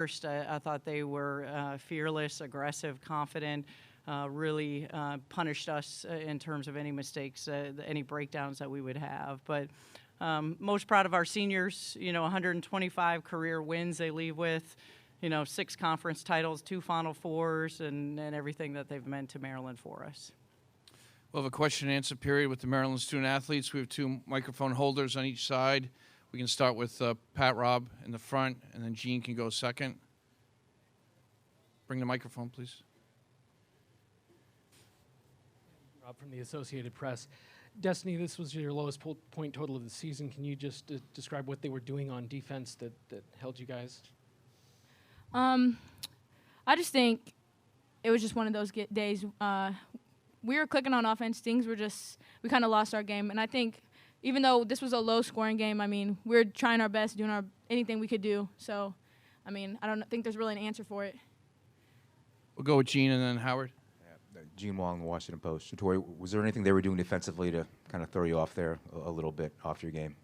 First, I thought they were fearless, aggressive, confident, really punished us in terms of any mistakes, any breakdowns that we would have. But most proud of our seniors, 125 career wins they leave with, 6 conference titles, 2 Final Fours, and everything that they've meant to Maryland for us. We'll have a question and answer period with the Maryland student athletes. We have 2 microphone holders on each side. We can start with Pat Robb in the front, and then Gene can go second. Bring the microphone, please. Rob from the Associated Press. Destiny, this was your lowest point total of the season. Can you just describe what they were doing on defense that held you guys? I just think it was just one of those days. We were clicking on offense. Things were we kind of lost our game. And I think even though this was a low-scoring game, we were trying our best, doing anything we could do. So, I don't think there's really an answer for it. We'll go with Gene and then Howard. Gene Wong, Washington Post. Tori, was there anything they were doing defensively to kind of throw you off there a little bit off your game?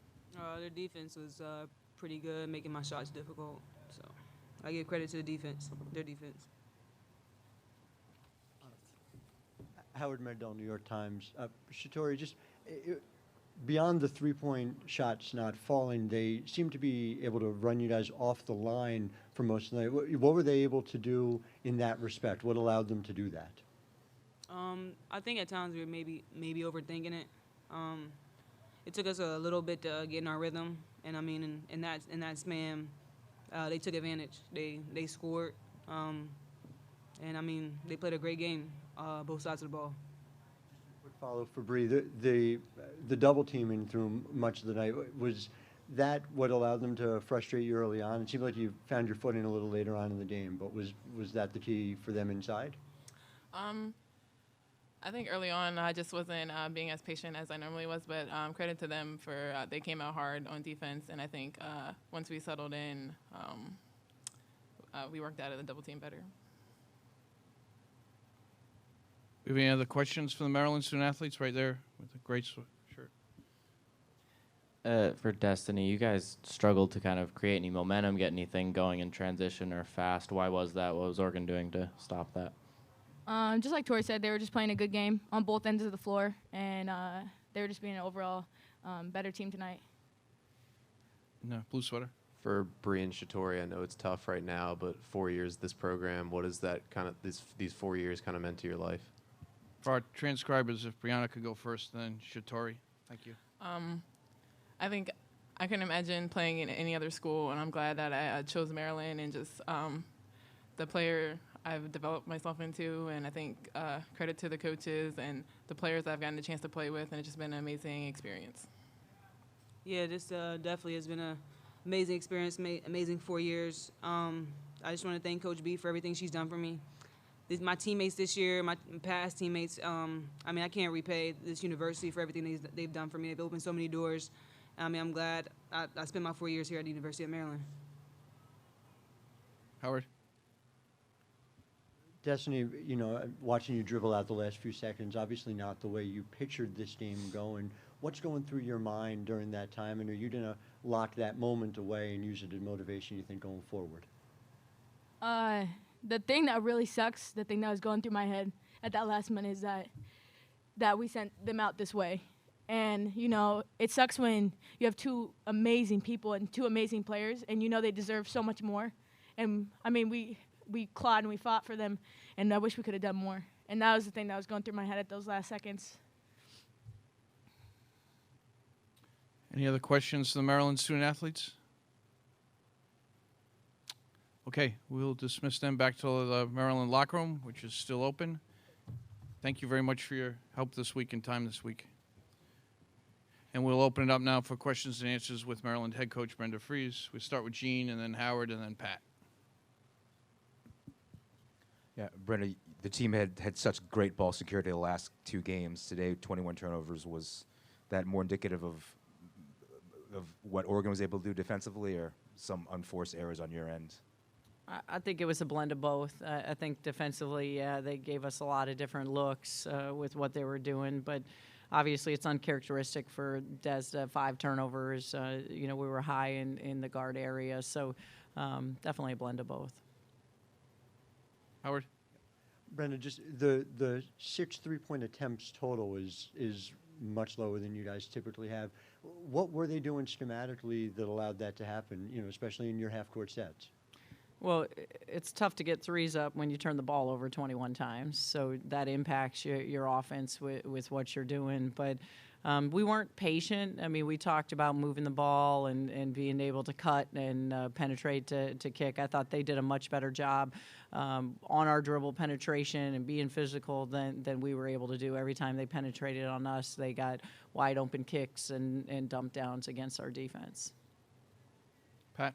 Their defense was pretty good, making my shots difficult. So I give credit to the defense, their defense. Howard Mardell, New York Times. Shatori, just beyond the three-point shots not falling, they seem to be able to run you guys off the line for most of the night. What were they able to do in that respect? What allowed them to do that? I think at times we were maybe overthinking it. It took us a little bit to get in our rhythm, and in that span, they took advantage. They scored, and they played a great game, both sides of the ball. Quick follow for Bree. The double teaming through much of the night, was that what allowed them to frustrate you early on? It seemed like you found your footing a little later on in the game, but was that the key for them inside? I think early on I just wasn't being as patient as I normally was, but credit to them for they came out hard on defense, and I think once we settled in, we worked out of the double team better. We have any other questions for the Maryland student athletes right there with the great shirt? For Destiny, you guys struggled to kind of create any momentum, get anything going in transition or fast. Why was that? What was Oregon doing to stop that? Just like Tori said, they were just playing a good game on both ends of the floor, and they were just being an overall better team tonight. No, blue sweater. For Bree and Shatori, I know it's tough right now, but 4 years this program, what is that kind of these 4 years kind of meant to your life? For our transcribers, if Brianna could go first, then Shatori. Thank you. I think I couldn't imagine playing in any other school, and I'm glad that I chose Maryland and just the player I've developed myself into, and I think credit to the coaches and the players I've gotten the chance to play with, and it's just been an amazing experience. Yeah, this definitely has been an amazing experience, amazing 4 years. I just want to thank Coach B for everything she's done for me. My teammates this year, my past teammates, I can't repay this university for everything they've done for me. They've opened so many doors. I'm glad I spent my 4 years here at the University of Maryland. Howard? Destiny, watching you dribble out the last few seconds, obviously not the way you pictured this game going. What's going through your mind during that time, and are you going to lock that moment away and use it as motivation, you think, going forward? The thing that really sucks, the thing that was going through my head at that last minute is that we sent them out this way. And, it sucks when you have 2 amazing people and 2 amazing players, and they deserve so much more. And, we clawed and we fought for them, and I wish we could have done more. And that was the thing that was going through my head at those last seconds. Any other questions for the Maryland student athletes? Okay, we'll dismiss them back to the Maryland locker room, which is still open. Thank you very much for your help this week and time this week. And we'll open it up now for questions and answers with Maryland head coach Brenda Frese. We start with Gene, and then Howard, and then Pat. Yeah, Brenda, the team had such great ball security the last 2 games. Today, 21 turnovers. Was that more indicative of what Oregon was able to do defensively, or some unforced errors on your end? I think it was a blend of both. I think defensively, they gave us a lot of different looks with what they were doing, but obviously it's uncharacteristic for Des to 5 turnovers. We were high in the guard area, so definitely a blend of both. Howard? Brenda, just the 6 3-point attempts total is much lower than you guys typically have. What were they doing schematically that allowed that to happen, especially in your half-court sets? Well, it's tough to get threes up when you turn the ball over 21 times, so that impacts your offense with what you're doing. But we weren't patient. I mean, we talked about moving the ball and being able to cut and penetrate to kick. I thought they did a much better job on our dribble penetration and being physical than we were able to do. Every time they penetrated on us, they got wide open kicks and dump downs against our defense. Pat?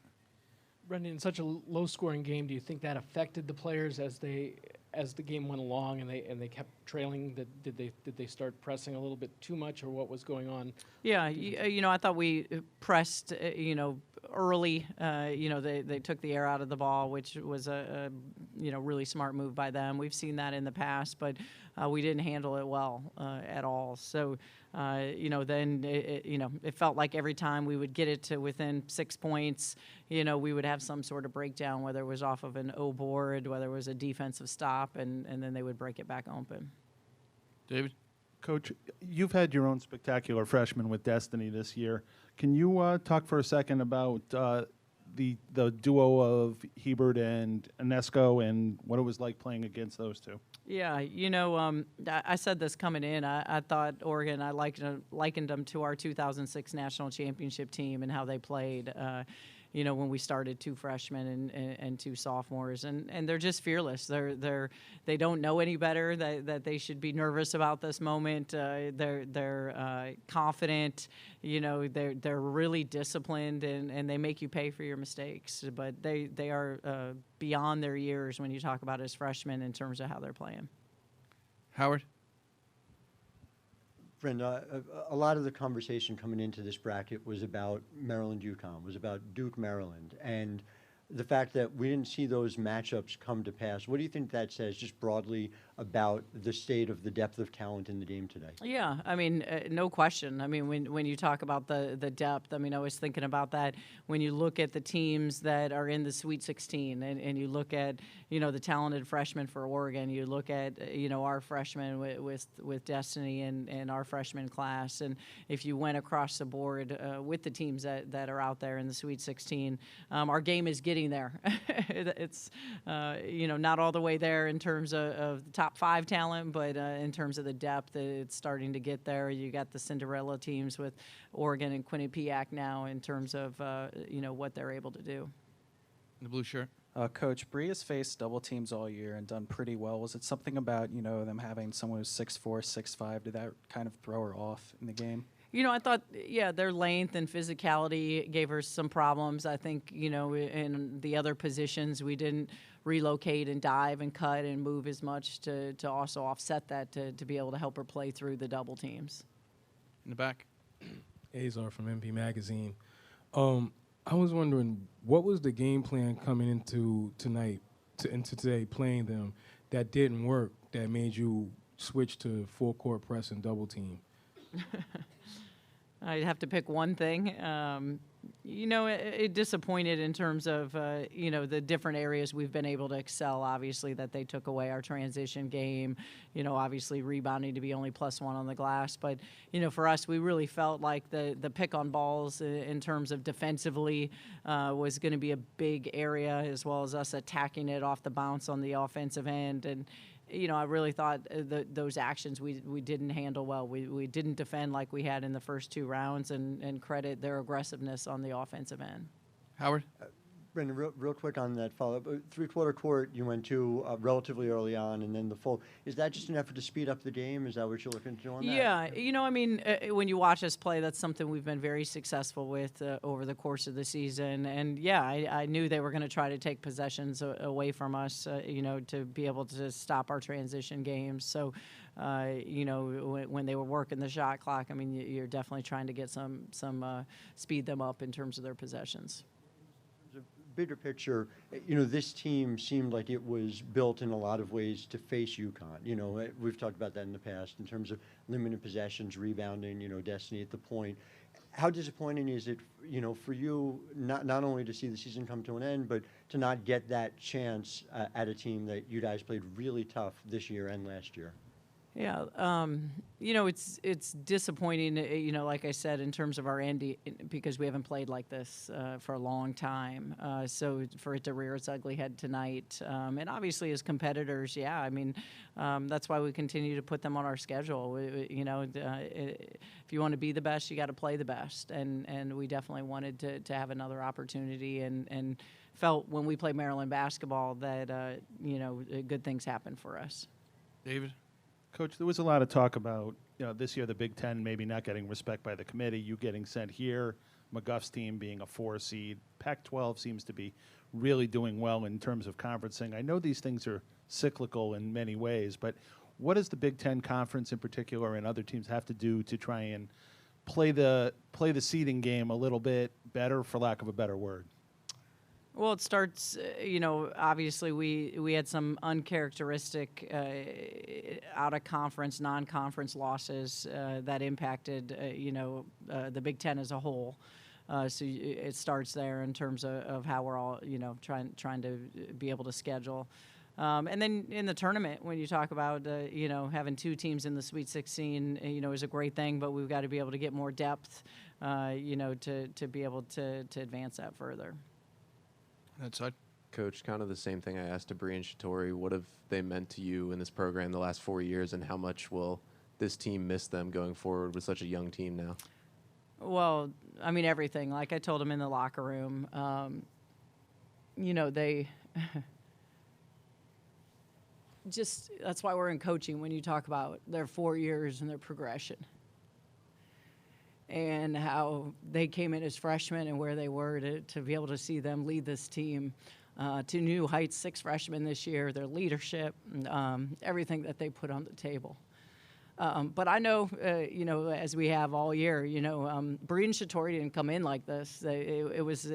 Brendan, in such a low-scoring game, do you think that affected the players as the game went along and they kept trailing? Did they start pressing a little bit too much, or what was going on? Yeah, I thought we pressed, early. They took the air out of the ball, which was a really smart move by them. We've seen that in the past, but we didn't handle it well at all. So, then it felt like every time we would get it to within 6 points, we would have some sort of breakdown, whether it was off of an O board, whether it was a defensive stop, and then they would break it back open. David? Coach, you've had your own spectacular freshman with Destiny this year. Can you talk for a second about the duo of Hebert and Inesco and what it was like playing against those two? Yeah, I said this coming in. I thought Oregon, I likened them to our 2006 national championship team and how they played. When we started 2 freshmen and 2 sophomores, and they're just fearless. They don't know any better that they should be nervous about this moment. They're confident. They're really disciplined, and they make you pay for your mistakes. But they are beyond their years when you talk about as freshmen in terms of how they're playing. Howard? Brenda, a lot of the conversation coming into this bracket was about Maryland-UConn, was about Duke-Maryland, and the fact that we didn't see those matchups come to pass. What do you think that says, just broadly, about the state of the depth of talent in the game today? Yeah, I mean, no question. I mean, when you talk about the depth, I mean, I was thinking about that when you look at the teams that are in the Sweet 16 and you look at, the talented freshmen for Oregon, you look at, our freshmen with Destiny and our freshman class. And if you went across the board with the teams that are out there in the Sweet 16, our game is getting there. It's, not all the way there in terms of the top 5 talent, but in terms of the depth, it's starting to get there. You got the Cinderella teams with Oregon and Quinnipiac now in terms of, what they're able to do. The blue shirt. Coach, Bree has faced double teams all year and done pretty well. Was it something about, them having someone who's 6'4", 6'5"? Did that kind of throw her off in the game? I thought, their length and physicality gave her some problems. I think, in the other positions, we didn't relocate and dive and cut and move as much to also offset that to be able to help her play through the double teams. In the back. Azar from MP Magazine. I was wondering, what was the game plan coming into today playing them that didn't work, that made you switch to full court press and double team? I'd have to pick one thing. It disappointed in terms of, the different areas we've been able to excel, obviously, that they took away our transition game, obviously rebounding to be only +1 on the glass. But, for us, we really felt like the pick on balls in terms of defensively was going to be a big area, as well as us attacking it off the bounce on the offensive end. And, I really thought those actions we didn't handle well. We didn't defend like we had in the first 2 rounds and credit their aggressiveness on the offensive end. Howard? Brendan, real quick on that follow-up. 3-quarter court you went to relatively early on, and then the full. Is that just an effort to speed up the game? Is that what you're looking to do on that? Yeah, when you watch us play, that's something we've been very successful with over the course of the season. And, I knew they were going to try to take possessions away from us, to be able to stop our transition games. So, when they were working the shot clock, I mean, you're definitely trying to get some speed them up in terms of their possessions. Bigger picture, this team seemed like it was built in a lot of ways to face UConn. We've talked about that in the past in terms of limited possessions, rebounding, Destiny at the point. how disappointing is it, for you not only to see the season come to an end, but to not get that chance at a team that you guys played really tough this year and last year? Yeah, it's disappointing, like I said, in terms of our end, because we haven't played like this for a long time. So for it to rear its ugly head tonight, and obviously as competitors, yeah, I mean, that's why we continue to put them on our schedule. If you want to be the best, you got to play the best, and we definitely wanted to have another opportunity, and felt when we play Maryland basketball that good things happen for us. David? Coach, there was a lot of talk about, this year the Big Ten maybe not getting respect by the committee, you getting sent here, McGuff's team being a 4 seed. Pac-12 seems to be really doing well in terms of conferencing. I know these things are cyclical in many ways, but what does the Big Ten Conference in particular and other teams have to do to try and play the seeding game a little bit better, for lack of a better word? Well, it starts, obviously we had some uncharacteristic out-of-conference, non-conference losses that impacted, the Big Ten as a whole. So it starts there in terms of how we're all, trying to be able to schedule. And then in the tournament, when you talk about, having 2 teams in the Sweet 16, is a great thing, but we've got to be able to get more depth, to be able to advance that further. That's it. Coach, kind of the same thing I asked to Bree and Shatori. What have they meant to you in this program the last 4 years, and how much will this team miss them going forward with such a young team now? Well, I mean, everything. Like I told them in the locker room, they just, that's why we're in coaching when you talk about their 4 years and their progression. And how they came in as freshmen and where they were to be able to see them lead this team to new heights, 6 freshmen this year, their leadership, everything that they put on the table. But I know, as we have all year, Bree and Shatori didn't come in like this. It was,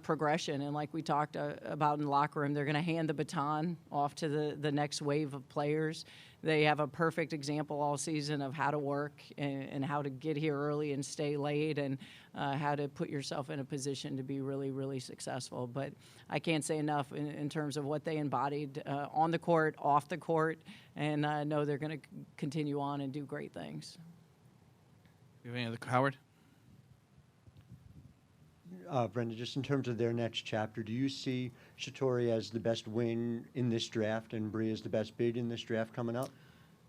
progression. And like we talked about in the locker room, they're going to hand the baton off to the next wave of players. They have a perfect example all season of how to work and how to get here early and stay late, and how to put yourself in a position to be really, really successful. But I can't say enough in terms of what they embodied on the court, off the court, and I know they're going to continue on and do great things. You have any other, Howard? Brenda, just in terms of their next chapter, do you see Shatori as the best wing in this draft and Bree as the best bid in this draft coming up?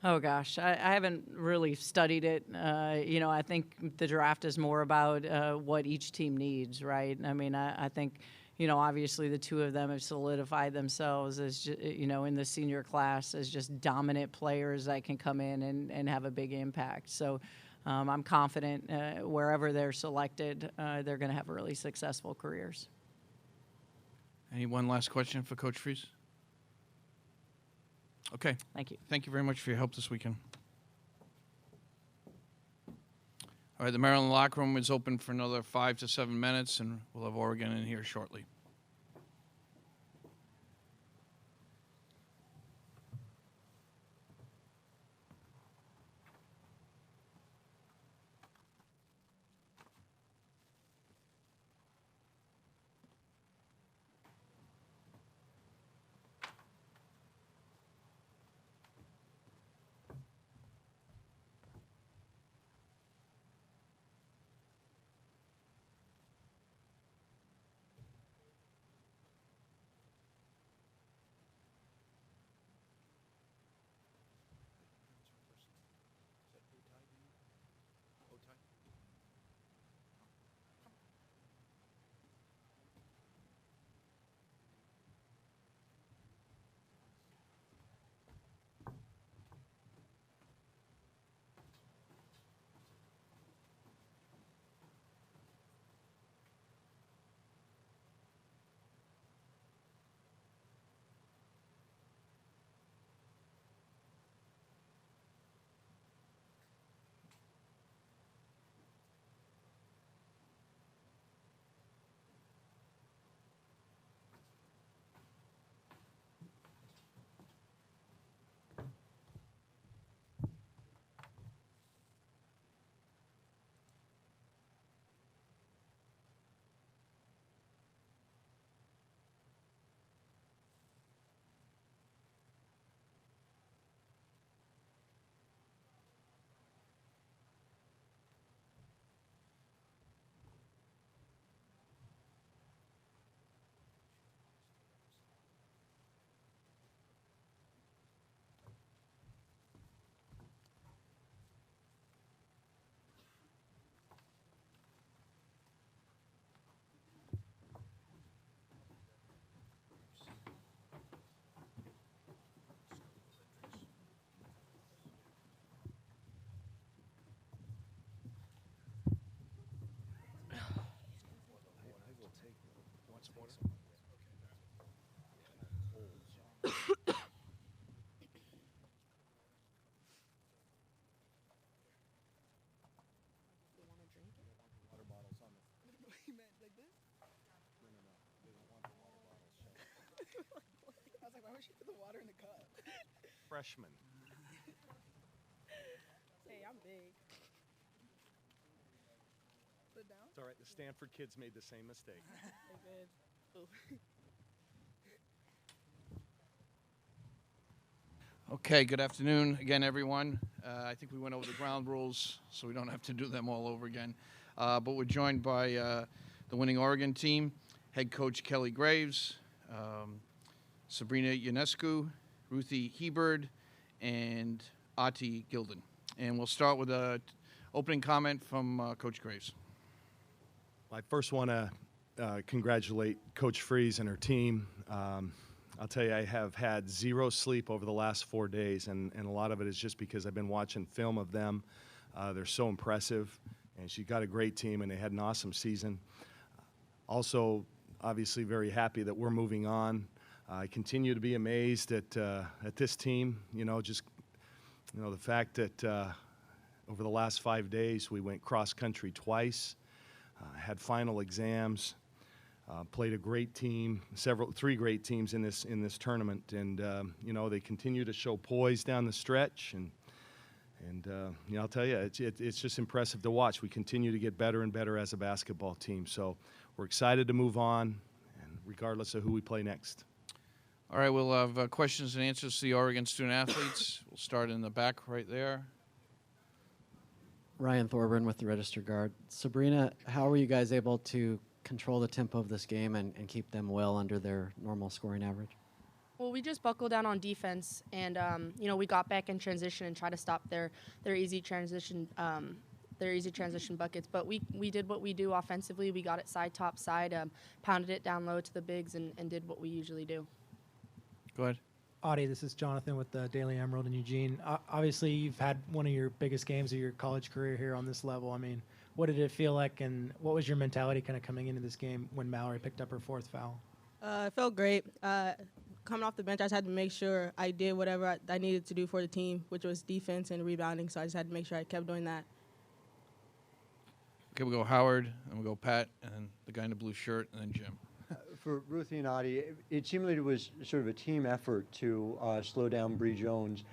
Oh, gosh, I haven't really studied it. I think the draft is more about what each team needs, right? I mean, I think, obviously the 2 of them have solidified themselves as, in the senior class as just dominant players that can come in and have a big impact. So I'm confident wherever they're selected, they're going to have really successful careers. Any one last question for Coach Frese? Okay. Thank you. Thank you very much for your help this weekend. All right, the Maryland locker room is open for another 5 to 7 minutes, and we'll have Oregon in here shortly. Freshman. Hey, I'm big. Sit down. It's all right. The Stanford kids made the same mistake. They did. Okay, good afternoon again, everyone. I think we went over the ground rules, so we don't have to do them all over again. But we're joined by the winning Oregon team, head coach Kelly Graves, Sabrina Ionescu, Ruthie Heberd, and Ati Gilden. And we'll start with an opening comment from Coach Graves. I first want to congratulate Coach Frese and her team. I'll tell you, I have had zero sleep over the last 4 days, and a lot of it is just because I've been watching film of them. They're so impressive, and she got a great team, and they had an awesome season. Also, obviously very happy that we're moving on. I continue to be amazed at this team. The fact that over the last 5 days we went cross country twice, had final exams, played a great team, three great teams in this tournament, and they continue to show poise down the stretch, and I'll tell you, it's just impressive to watch. We continue to get better and better as a basketball team, so we're excited to move on, and regardless of who we play next. All right, we'll have questions and answers to the Oregon student athletes. We'll start in the back right there. Ryan Thorburn with the Register Guard. Sabrina, how were you guys able to control the tempo of this game and keep them well under their normal scoring average? Well, we just buckled down on defense, and we got back in transition and tried to stop their easy transition buckets. But we did what we do offensively. We got it top side, pounded it down low to the bigs, and did what we usually do. Go ahead. Audie, this is Jonathan with the Daily Emerald in Eugene. Obviously, you've had one of your biggest games of your college career here on this level. I mean, what did it feel like, and what was your mentality kind of coming into this game when Mallory picked up her fourth foul? It felt great. Coming off the bench, I just had to make sure I did whatever I needed to do for the team, which was defense and rebounding, so I just had to make sure I kept doing that. Okay, we'll go Howard, and we'll go Pat, and then the guy in the blue shirt, and then Jim. For Ruthie and Adi, it seemed like it was sort of a team effort to slow down Bree Jones.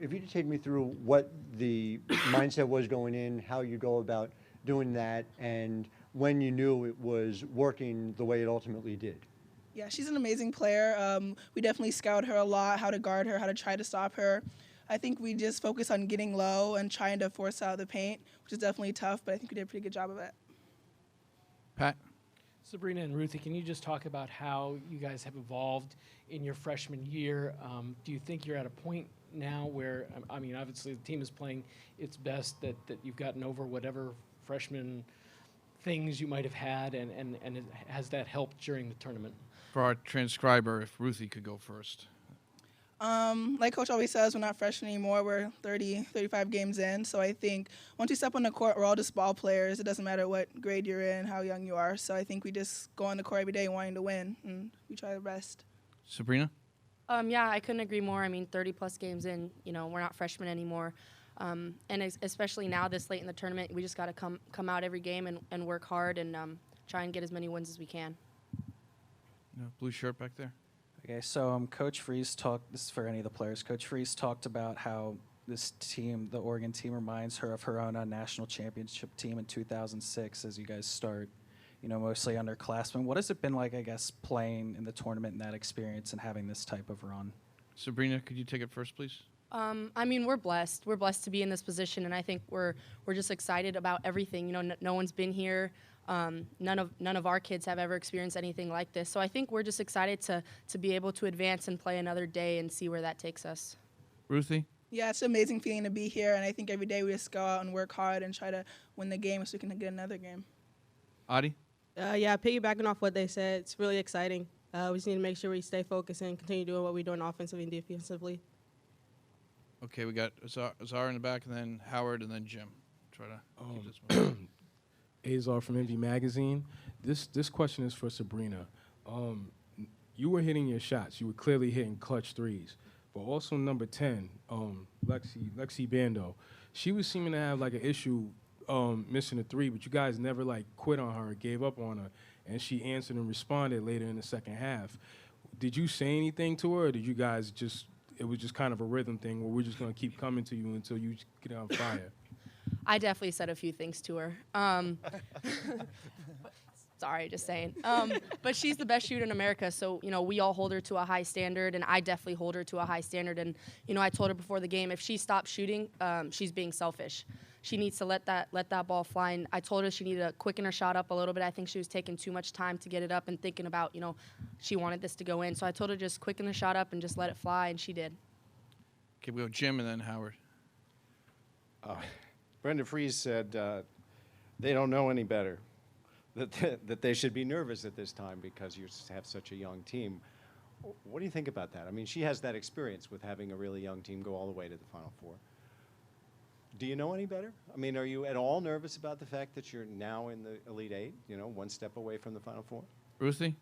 If you could take me through what the mindset was going in, how you go about doing that, and when you knew it was working the way it ultimately did. Yeah, she's an amazing player. We definitely scout her a lot, how to guard her, how to try to stop her. I think we just focus on getting low and trying to force out the paint, which is definitely tough, but I think we did a pretty good job of it. Pat? Sabrina and Ruthie, can you just talk about how you guys have evolved in your freshman year? Do you think you're at a point now where, I mean, obviously the team is playing its best, that you've gotten over whatever freshman things you might have had, and has that helped during the tournament? For our transcriber, if Ruthie could go first. Like Coach always says, we're not freshmen anymore. We're 30, 35 games in. So I think once we step on the court, we're all just ball players. It doesn't matter what grade you're in, how young you are. So I think we just go on the court every day wanting to win, and we try our best. Sabrina? Yeah, I couldn't agree more. I mean, 30-plus games in, we're not freshmen anymore. And especially now this late in the tournament, we just got to come out every game and work hard and try and get as many wins as we can. No, blue shirt back there. Okay, so Coach Frese talked, this is for any of the players, Coach Frese talked about how this team, the Oregon team, reminds her of her own national championship team in 2006 as you guys start, mostly underclassmen. What has it been like, I guess, playing in the tournament and that experience and having this type of run? Sabrina, could you take it first, please? I mean, we're blessed. We're blessed to be in this position, and I think we're just excited about everything. No one's been here. None of our kids have ever experienced anything like this. So I think we're just excited to be able to advance and play another day and see where that takes us. Ruthie? Yeah, it's an amazing feeling to be here, and I think every day we just go out and work hard and try to win the game so we can get another game. Adi? Yeah, piggybacking off what they said, it's really exciting. We just need to make sure we stay focused and continue doing what we're doing offensively and defensively. Okay, we got Azar in the back, and then Howard, and then Jim. Try to keep this moving. Azar from Envy Magazine. This question is for Sabrina. You were hitting your shots. You were clearly hitting clutch threes. But also number 10, Lexi Bando, she was seeming to have like an issue missing a three, but you guys never quit on her, gave up on her, and she answered and responded later in the second half. did you say anything to her, or did you guys it was just kind of a rhythm thing where we're just going to keep coming to you until you get on fire? I definitely said a few things to her. Sorry, just saying. But she's the best shooter in America, so, we all hold her to a high standard, and I definitely hold her to a high standard. And, I told her before the game, if she stops shooting, she's being selfish. She needs to let that ball fly, and I told her she needed to quicken her shot up a little bit. I think she was taking too much time to get it up and thinking about, she wanted this to go in. So I told her just quicken the shot up and just let it fly, and she did. Okay, we'll go Jim and then Howard. Brenda Frese said they don't know any better, that they should be nervous at this time because you have such a young team. What do you think about that? I mean, she has that experience with having a really young team go all the way to the Final Four. Do you know any better? I mean, are you at all nervous about the fact that you're now in the Elite Eight, one step away from the Final Four? Ruthie?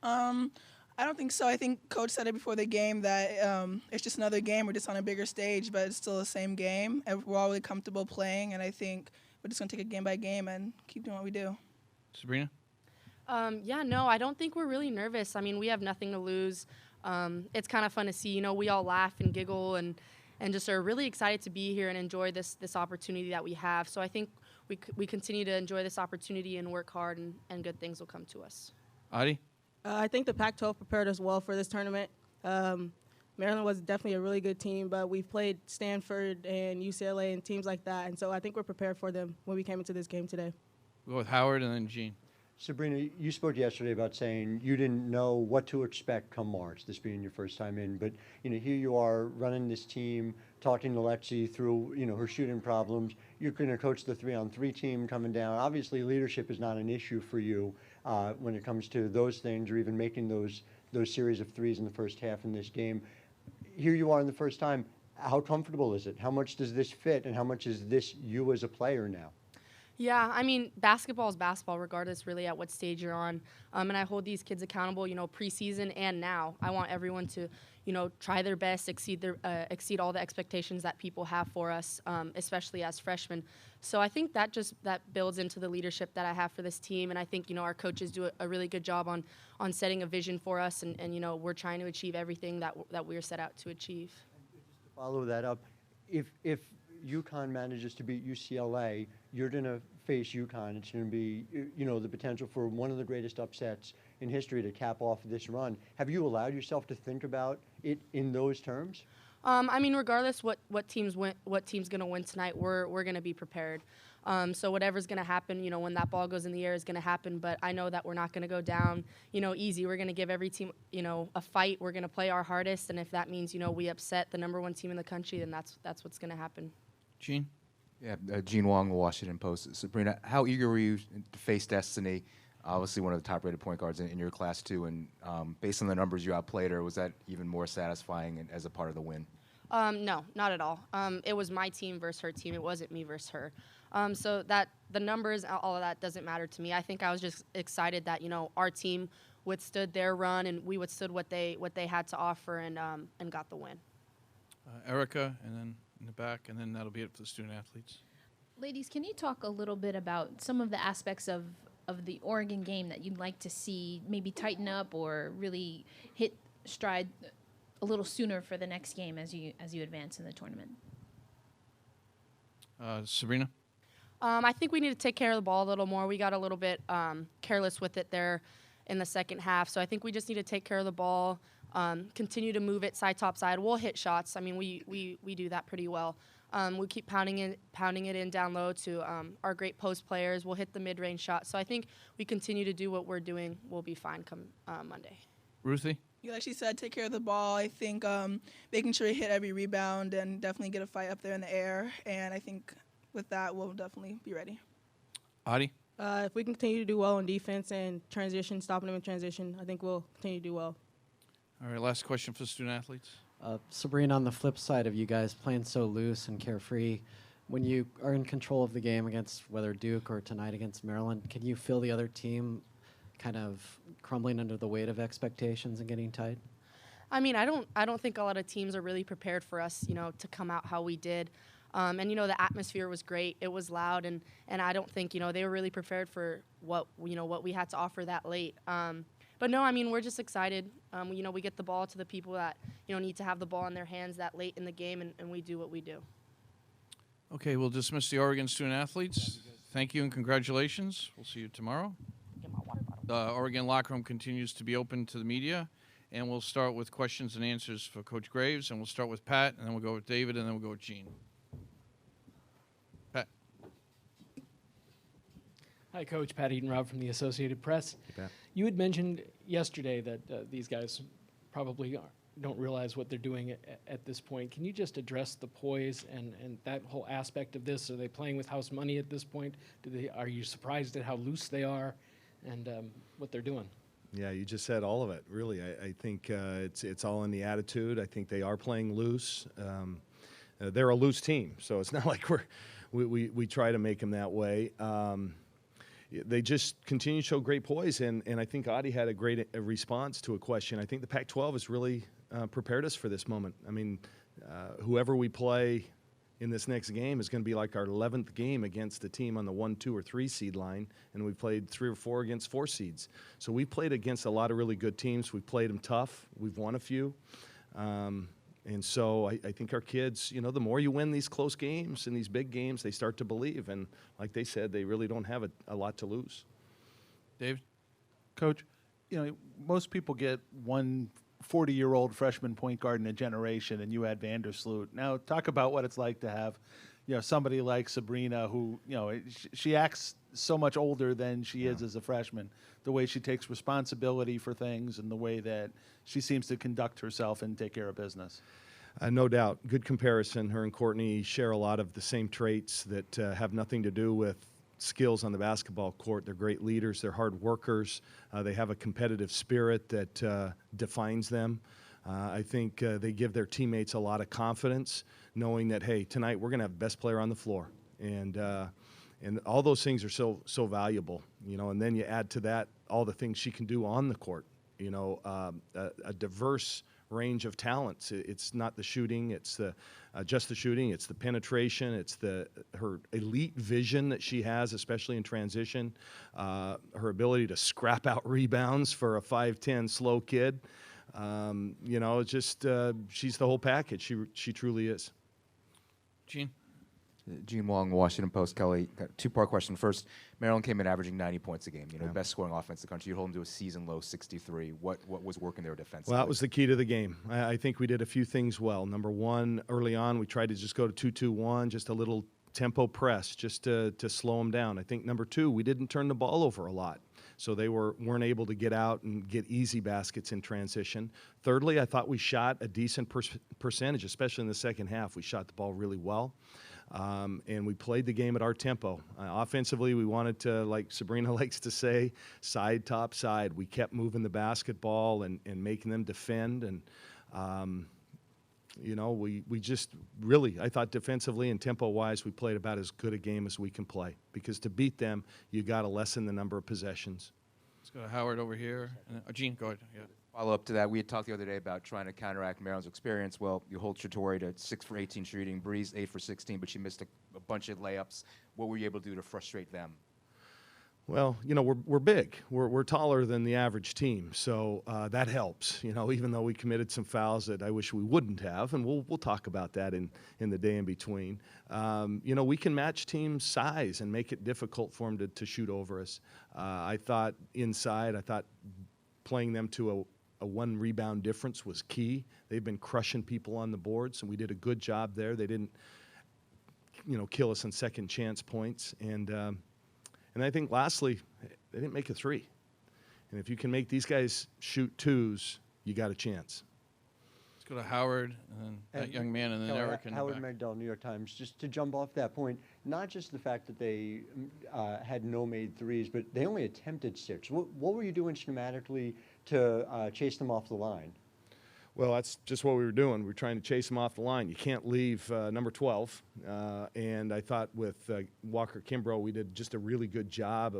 I don't think so. I think Coach said it before the game that it's just another game. We're just on a bigger stage, but it's still the same game. And we're all really comfortable playing, and I think we're just going to take it game by game and keep doing what we do. Sabrina? No, I don't think we're really nervous. I mean, we have nothing to lose. It's kind of fun to see. We all laugh and giggle and just are really excited to be here and enjoy this opportunity that we have. So I think we continue to enjoy this opportunity and work hard, and good things will come to us. Adi? I think the Pac-12 prepared us well for this tournament. Maryland was definitely a really good team, but we've played Stanford and UCLA and teams like that, and so I think we're prepared for them when we came into this game today. We'll go with Howard and then Gene. Sabrina, you spoke yesterday about saying you didn't know what to expect come March, this being your first time in. But, here you are running this team, talking to Lexi through, her shooting problems. You're going to coach the 3-on-3 team coming down. Obviously, leadership is not an issue for you when it comes to those things or even making those series of threes in the first half in this game. Here you are in the first time. How comfortable is it? How much does this fit, and how much is this you as a player now? Yeah, I mean, basketball is basketball, regardless really at what stage you're on. And I hold these kids accountable, preseason and now. I want everyone to, try their best, exceed all the expectations that people have for us, especially as freshmen. So I think that builds into the leadership that I have for this team. And I think, our coaches do a really good job on setting a vision for us. And we're trying to achieve everything that we're set out to achieve. Just to follow that up, if UConn manages to beat UCLA, you're going to face UConn. It's going to be, the potential for one of the greatest upsets in history to cap off this run. Have you allowed yourself to think about it in those terms? I mean, regardless what team's going to win tonight, we're going to be prepared. So whatever's going to happen, when that ball goes in the air is going to happen. But I know that we're not going to go down, easy. We're going to give every team, a fight. We're going to play our hardest. And if that means, we upset the #1 team in the country, then that's what's going to happen. Gene? Yeah, Gene Wong, The Washington Post. Sabrina, how eager were you to face Destiny? Obviously one of the top-rated point guards in your class, too. And based on the numbers, you outplayed her. Was that even more satisfying as a part of the win? No, not at all. It was my team versus her team. It wasn't me versus her. So that the numbers, all of that doesn't matter to me. I think I was just excited that, our team withstood their run and we withstood what they had to offer and got the win. Erica, and then in the back, and then that'll be it for the student athletes. Ladies, can you talk a little bit about some of the aspects of the Oregon game that you'd like to see maybe tighten up or really hit stride a little sooner for the next game as you advance in the tournament? Sabrina? I think we need to take care of the ball a little more. We got a little bit careless with it there in the second half. So I think we just need to take care of the ball, continue to move it side, top, side. We'll hit shots. I mean, we do that pretty well. We keep pounding it in down low to our great post players. We'll hit the mid-range shot. So I think we continue to do what we're doing. We'll be fine come Monday. Ruthie? Like she said, take care of the ball. I think making sure you hit every rebound and definitely get a fight up there in the air. And I think with that, we'll definitely be ready. Adi? If we continue to do well in defense and transition, stopping them in transition, I think we'll continue to do well. All right, last question for the student athletes. Sabrina, on the flip side of you guys playing so loose and carefree, when you are in control of the game against whether Duke or tonight against Maryland, can you feel the other team kind of crumbling under the weight of expectations and getting tight? I mean, I don't think a lot of teams are really prepared for us, to come out how we did. And the atmosphere was great. It was loud, and I don't think they were really prepared for what we had to offer that late. no, I mean, we're just excited. You know, we get the ball to the people that, you know, need to have the ball in their hands that late in the game, and we do what we do. Okay, we'll dismiss the Oregon student athletes. Thank you and congratulations. We'll see you tomorrow. The Oregon locker room continues to be open to the media, and we'll start with questions and answers for Coach Graves, and we'll start with Pat, and then we'll go with David, and then we'll go with Gene. Pat. Hi, Coach. Pat Eaton-Robb from the Associated Press. Hey, Pat. You had mentioned yesterday that these guys probably don't realize what they're doing at this point. Can you just address the poise and that whole aspect of this? Are they playing with house money at this point? Are you surprised at how loose they are and what they're doing? Yeah, you just said all of it, really. I think it's all in the attitude. I think they are playing loose. They're a loose team, so it's not like we try to make them that way. They just continue to show great poise, and I think Adi had a great response to a question. I think the Pac-12 has really prepared us for this moment. I mean, whoever we play in this next game is going to be like our 11th game against a team on the 1, 2, or 3 seed line, and we've played 3 or 4 against 4 seeds. So we've played against a lot of really good teams. We've played them tough. We've won a few. And so I think our kids, you know, the more you win these close games and these big games, they start to believe. And like they said, they really don't have a lot to lose. Dave? Coach, you know, most people get one 40-year-old freshman point guard in a generation, and you had Vandersloot. Now, talk about what it's like to have, you know, somebody like Sabrina who, you know, she acts so much older than she is as a freshman. The way she takes responsibility for things and the way that she seems to conduct herself and take care of business. No doubt. Good comparison. Her and Courtney share a lot of the same traits that have nothing to do with skills on the basketball court. They're great leaders. They're hard workers. They have a competitive spirit that defines them. I think they give their teammates a lot of confidence, knowing that, hey, tonight we're going to have the best player on the floor. And all those things are so valuable, you know. And then you add to that all the things she can do on the court, you know, a diverse range of talents. It's not the shooting, it's just the shooting. It's the penetration. It's her elite vision that she has, especially in transition. Her ability to scrap out rebounds for a 5'10" slow kid. You know, just she's the whole package. She truly is. Gene? Gene Wong, Washington Post. Kelly, got a 2-part question. First, Maryland came in averaging 90 points a game. You know, the best scoring offense in the country. You hold them to a season low 63. What was working there defensively? Well, that was the key to the game. I think we did a few things well. Number one, early on, we tried to just go to 2-2-1, just a little tempo press, just to slow them down. I think number two, we didn't turn the ball over a lot. So they weren't able to get out and get easy baskets in transition. Thirdly, I thought we shot a decent percentage, especially in the second half. We shot the ball really well. And we played the game at our tempo. Offensively, we wanted to, like Sabrina likes to say, side, top, side. We kept moving the basketball and making them defend. And, you know, we just really, I thought defensively and tempo-wise, we played about as good a game as we can play. Because to beat them, you got to lessen the number of possessions. Let's go to Howard over here. Gene, go ahead. Yeah. Follow up to that, we had talked the other day about trying to counteract Maryland's experience. Well, you hold Shatori to 6 for 18 shooting, Breeze 8 for 16, but she missed a bunch of layups. What were you able to do to frustrate them? Well, you know, we're big. We're taller than the average team, so that helps. You know, even though we committed some fouls that I wish we wouldn't have, and we'll talk about that in the day in between. You know, we can match teams' size and make it difficult for them to shoot over us. I thought inside, playing them to a 1 rebound difference was key. They've been crushing people on the boards, and we did a good job there. They didn't, you know, kill us on second chance points. And I think lastly, they didn't make a 3. And if you can make these guys shoot 2s, you got a chance. Let's go to Howard, and then that young man, and then Eric in the Howard back. Magdal, New York Times. Just to jump off that point, not just the fact that they had no made 3s, but they only attempted 6. What were you doing schematically to chase them off the line? Well, that's just what we were doing. We were trying to chase them off the line. You can't leave number 12. And I thought with Walker Kimbrough, we did just a really good job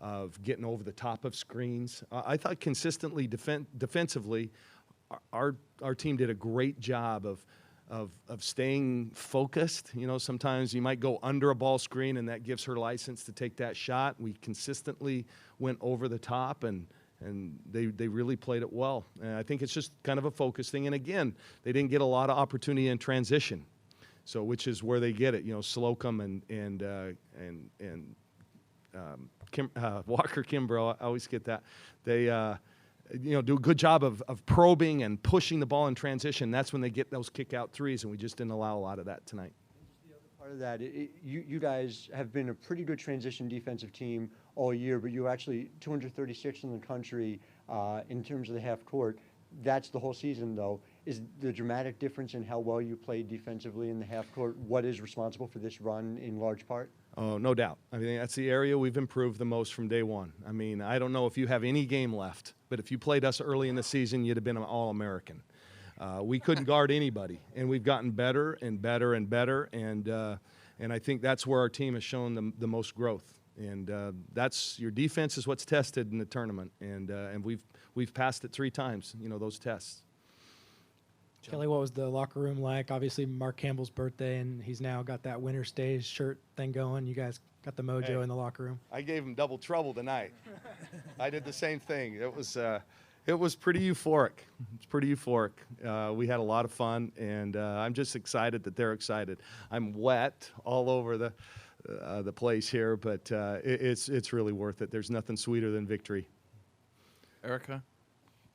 of getting over the top of screens. I thought consistently defensively, our team did a great job of staying focused. You know, sometimes you might go under a ball screen, and that gives her license to take that shot. We consistently went over the top and And they really played it well. And I think it's just kind of a focus thing. And again, they didn't get a lot of opportunity in transition, so which is where they get it. You know, Slocum and Walker Kimbrough, I always get that. They do a good job of probing and pushing the ball in transition. That's when they get those kick-out threes, and we just didn't allow a lot of that tonight. Part of that, you guys have been a pretty good transition defensive team all year, but you're actually 236th in the country in terms of the half court. That's the whole season, though. Is the dramatic difference in how well you played defensively in the half court what is responsible for this run in large part? Oh, no doubt. I mean, that's the area we've improved the most from day one. I mean, I don't know if you have any game left, but if you played us early in the season, you'd have been an All-American. We couldn't guard anybody, and we've gotten better and better and better, and I think that's where our team has shown the most growth. And that's your defense is what's tested in the tournament, and we've passed it 3 times. You know, those tests. Kelly, what was the locker room like? Obviously, Mark Campbell's birthday, and he's now got that winter stays shirt thing going. You guys got the mojo in the locker room. I gave him double trouble tonight. I did the same thing. It was pretty euphoric. It's pretty euphoric. We had a lot of fun, and I'm just excited that they're excited. I'm wet all over the place here, but it's really worth it. There's nothing sweeter than victory. Erica?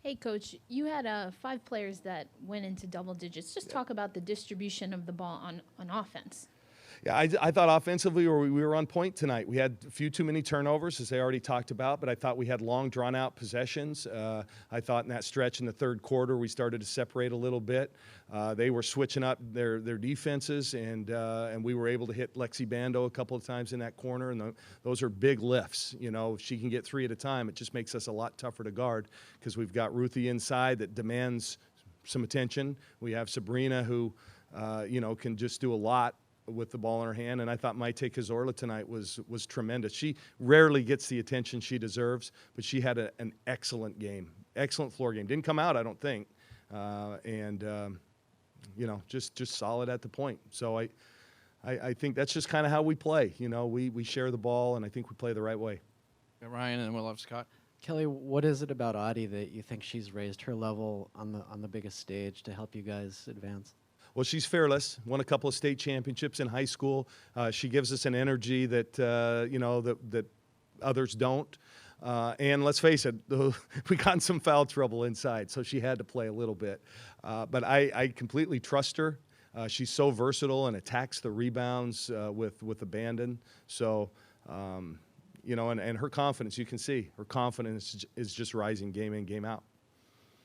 Hey, Coach, you had 5 players that went into double digits. Just talk about the distribution of the ball on offense. Yeah, I thought offensively we were on point tonight. We had a few too many turnovers, as they already talked about, but I thought we had long, drawn-out possessions. I thought in that stretch in the third quarter we started to separate a little bit. They were switching up their defenses, and we were able to hit Lexi Bando a couple of times in that corner, and those are big lifts. You know, if she can get 3 at a time, it just makes us a lot tougher to guard because we've got Ruthie inside that demands some attention. We have Sabrina who, can just do a lot with the ball in her hand, and I thought Maite Cazorla tonight was tremendous. She rarely gets the attention she deserves, but she had an excellent game, excellent floor game. Didn't come out, I don't think, just solid at the point. So I think that's just kind of how we play. You know, we share the ball, and I think we play the right way. Yeah, Ryan, and then we'll have Scott. Kelly, what is it about Audie that you think she's raised her level on the biggest stage to help you guys advance? Well, she's fearless. Won a couple of state championships in high school. She gives us an energy that that others don't. And let's face it, we got in some foul trouble inside, so she had to play a little bit. But I completely trust her. She's so versatile and attacks the rebounds with abandon. So, and her confidence, you can see her confidence is just rising game in, game out.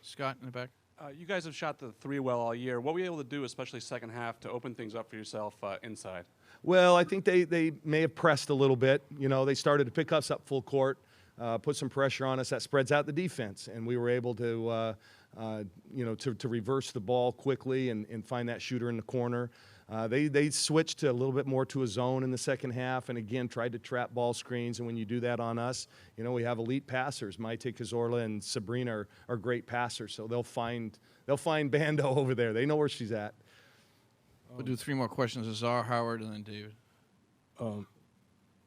Scott in the back. You guys have shot the 3 well all year. What were you able to do, especially second half, to open things up for yourself inside? Well, I think they may have pressed a little bit. You know, they started to pick us up full court, put some pressure on us. That spreads out the defense, and we were able to, to reverse the ball quickly and find that shooter in the corner. They switched to a little bit more to a zone in the second half, and again tried to trap ball screens. And when you do that on us, we have elite passers. Maite Cazorla and Sabrina are great passers, so they'll find Bando over there. They know where she's at. We'll do 3 more questions. Azar, Howard, and then David.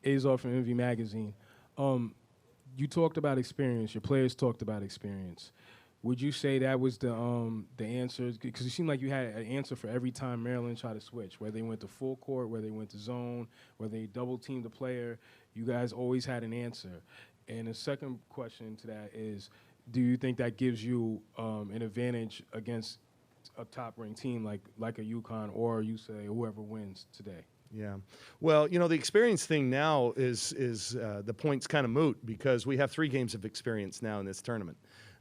Azar from Envy Magazine. You talked about experience. Your players talked about experience. Would you say that was the answer? Because it seemed like you had an answer for every time Maryland tried to switch, whether they went to full court, whether they went to zone, whether they double-teamed the player. You guys always had an answer. And the second question to that is, do you think that gives you an advantage against a top-ranked team like a UConn or UCLA, whoever wins today? Yeah. Well, the experience thing now is the point's kind of moot because we have 3 games of experience now in this tournament.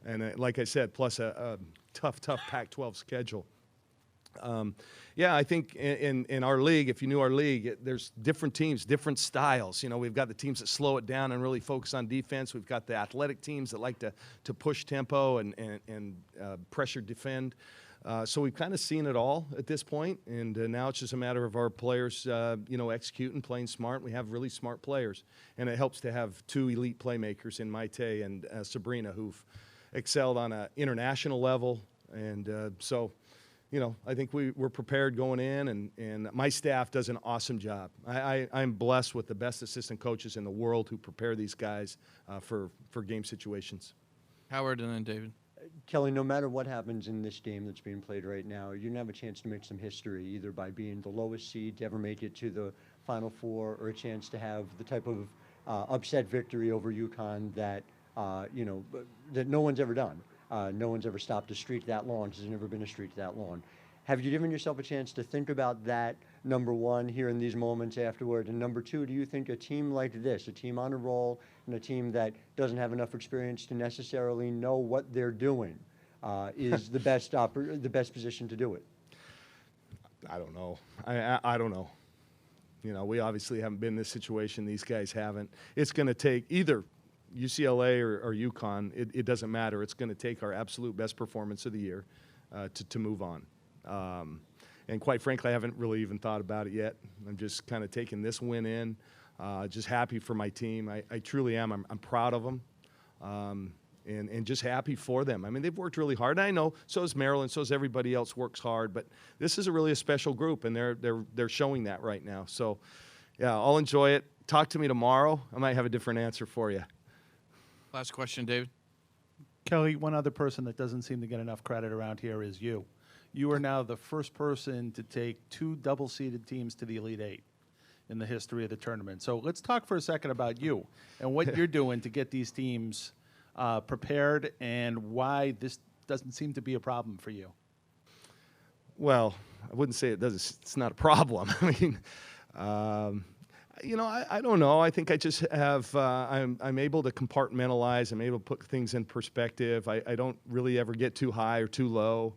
And like I said, plus a tough Pac-12 schedule. I think in our league, if you knew our league, there's different teams, different styles. We've got the teams that slow it down and really focus on defense. We've got the athletic teams that like to push tempo and pressure defend. So we've kind of seen it all at this point, and now it's just a matter of our players, executing, playing smart. We have really smart players, and it helps to have 2 elite playmakers in Maite and Sabrina who've excelled on an international level, and I think we're prepared going in, and my staff does an awesome job. I'm blessed with the best assistant coaches in the world who prepare these guys for game situations. Howard and then David. Kelly, no matter what happens in this game that's being played right now, you're going to have a chance to make some history, either by being the lowest seed to ever make it to the Final Four, or a chance to have the type of upset victory over UConn that, that no one's ever done. No one's ever stopped a streak that long. There's never been a streak that long. Have you given yourself a chance to think about that, number one, here in these moments afterward? And number two, do you think a team like this, a team on a roll, and a team that doesn't have enough experience to necessarily know what they're doing, is the best position to do it? I don't know. I don't know. We obviously haven't been in this situation. These guys haven't. It's going to take either UCLA or UConn. It doesn't matter. It's going to take our absolute best performance of the year to move on. And quite frankly, I haven't really even thought about it yet. I'm just kind of taking this win in, just happy for my team. I truly am. I'm proud of them, and just happy for them. I mean, they've worked really hard. And I know so is Maryland, so is everybody else works hard. But this is really a special group, and they're showing that right now. So, yeah, I'll enjoy it. Talk to me tomorrow. I might have a different answer for you. Last question, David. Kelly, one other person that doesn't seem to get enough credit around here is you. You are now the first person to take 2 double-seeded teams to the Elite Eight in the history of the tournament. So let's talk for a second about you and what you're doing to get these teams prepared, and why this doesn't seem to be a problem for you. Well, I wouldn't say it does. It's not a problem. I mean, I don't know. I think I just have, I'm able to compartmentalize. I'm able to put things in perspective. I don't really ever get too high or too low.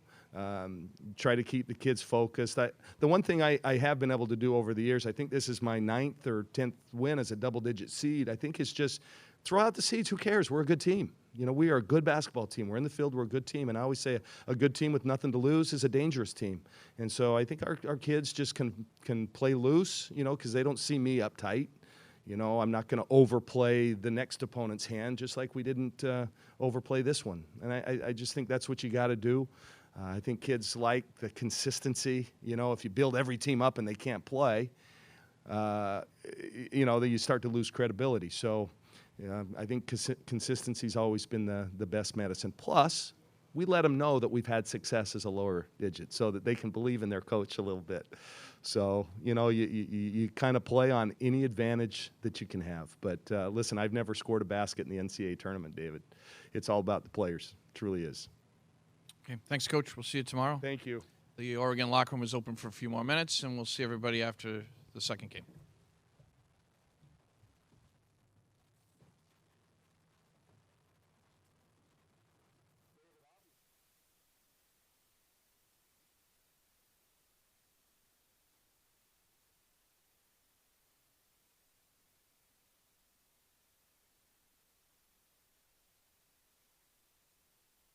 Try to keep the kids focused. The one thing I have been able to do over the years, I think this is my 9th or 10th win as a double-digit seed, I think it's just throw out the seeds. Who cares? We're a good team. We are a good basketball team. We're in the field. We're a good team. And I always say a good team with nothing to lose is a dangerous team. And so I think our kids just can play loose, because they don't see me uptight. I'm not going to overplay the next opponent's hand, just like we didn't overplay this one. And I just think that's what you got to do. I think kids like the consistency. If you build every team up and they can't play, then you start to lose credibility. So I think consistency's always been the best medicine. Plus, we let them know that we've had success as a lower digit so that they can believe in their coach a little bit. So, you kind of play on any advantage that you can have. But listen, I've never scored a basket in the NCAA tournament, David. It's all about the players. It truly is. Okay, thanks, Coach. We'll see you tomorrow. Thank you. The Oregon locker room is open for a few more minutes, and we'll see everybody after the second game.